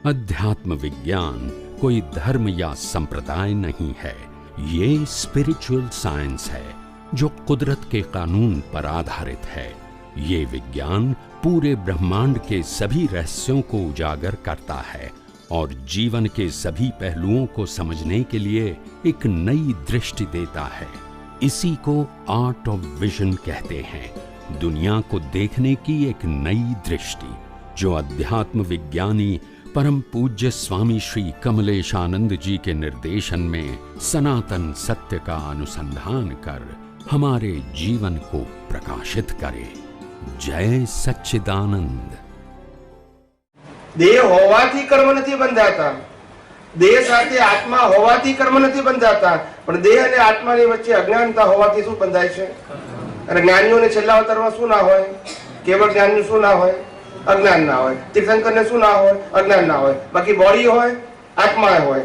अध्यात्म विज्ञान कोई धर्म या संप्रदाय नहीं है, ये स्पिरिचुअल साइंस है जो कुदरत के कानून पर आधारित है। ये विज्ञान पूरे ब्रह्मांड के सभी रहस्यों को उजागर करता है और जीवन के सभी पहलुओं को समझने के लिए एक नई दृष्टि देता है। इसी को आर्ट ऑफ विजन कहते हैं, दुनिया को देखने की एक नई दृष्टि, जो अध्यात्म विज्ञानी परम पूज्य स्वामी श्री कमलेशानंद जी के निर्देशन में सनातन सत्य का अनुसंधान कर हमारे जीवन को प्रकाशित करे। जय सच्चिदानंद। देह होवाथी कर्म नहीं बंधाता, देह साथे आत्मा होवाथी कर्म नहीं बंधाता, पण देह अने आत्मानी वच्चे अज्ञानता होवाथी शुं बंधाय छे? अने ज्ञानीओने छेल्ला अवतारमां शुं ना होय? केवल ज्ञानी शुं ना होय? अज्ञान ना होय। तीर्थंकर ने शुं ना होय? अज्ञान ना होय। बाकी बॉडी होय, आत्मा होय,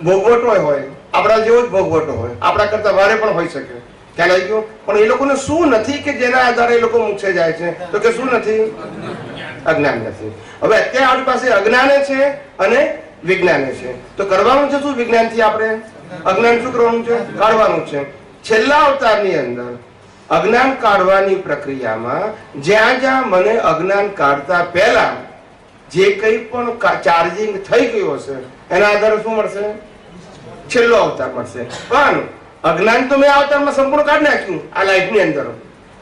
भोगवटो होय, आपड़ा जेवो ज भोगवटो होय, आपड़ा करता वारे पण होई शके। ख्याल आई गयो? पण ए लोकोने शुं नथी के जेना आधारे ए लोको मोक्षे जाय छे? तो के शुं नथी? अज्ञान नथी। હવે અત્યારે આપણી પાસે અજ્ઞાન છે અને વિજ્ઞાન છે, તો કરવાનું છે શું? વિજ્ઞાનથી આપણે અજ્ઞાન શું કરવાનું છે? કાઢવાનું છે। છેલ્લા અવતારની અંદર અજ્ઞાન કાઢવાની પ્રક્રિયામાં જ્યાં જ્યાં મને અજ્ઞાન કાઢતા પહેલા જે કંઈ પણ ચાર્જિંગ થઈ ગયું હશે એના આધારે શું મળશે? છેલ્લો અવતાર મળશે। પણ અજ્ઞાન તો મેં આ અવતારમાં સંપૂર્ણ કાઢી નાખ્યું આ લાઈફની અંદર,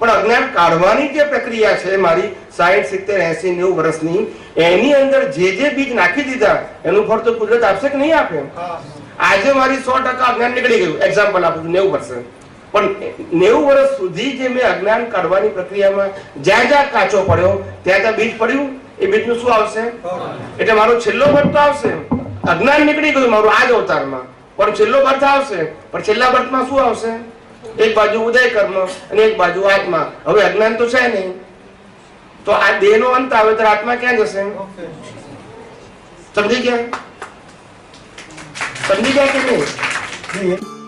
પણ અજ્ઞાન કાઢવાની જે પ્રક્રિયા છે મારી 60, 70, 80, 90 વર્ષની, એની અંદર જે બીજ નાખી દીધા એનું ફળ તો કુદરત આપશે કે નહીં આપે? આજે મારી 100% અજ્ઞાન નીકળી ગયું, એક્ઝામ્પલ આપું છું 90%, પણ 90 વર્ષ સુધી જે મેં અજ્ઞાન કાઢવાની પ્રક્રિયામાં જ્યાં જ્યાં કાચો પડ્યો ત્યાં ત્યાં બીજ પડ્યું, એ બીજનું શું આવશે? એટલે મારો છેલ્લો બર્થ તો આવશે। અજ્ઞાન નીકળી ગયું મારું આ જ અવતારમાં, પણ છેલ્લો બર્થ આવશે, પણ છેલ્લા બર્થમાં શું આવશે? एक बाजू उदय कर्म અને એક બાજુ આત્મા। હવે અજ્ઞાન તો છે નહીં, તો આ દેહનો અંત આવે તો આત્મા ક્યાં જશે? સમજી ગયા? સમજી ગયા કે નહીં?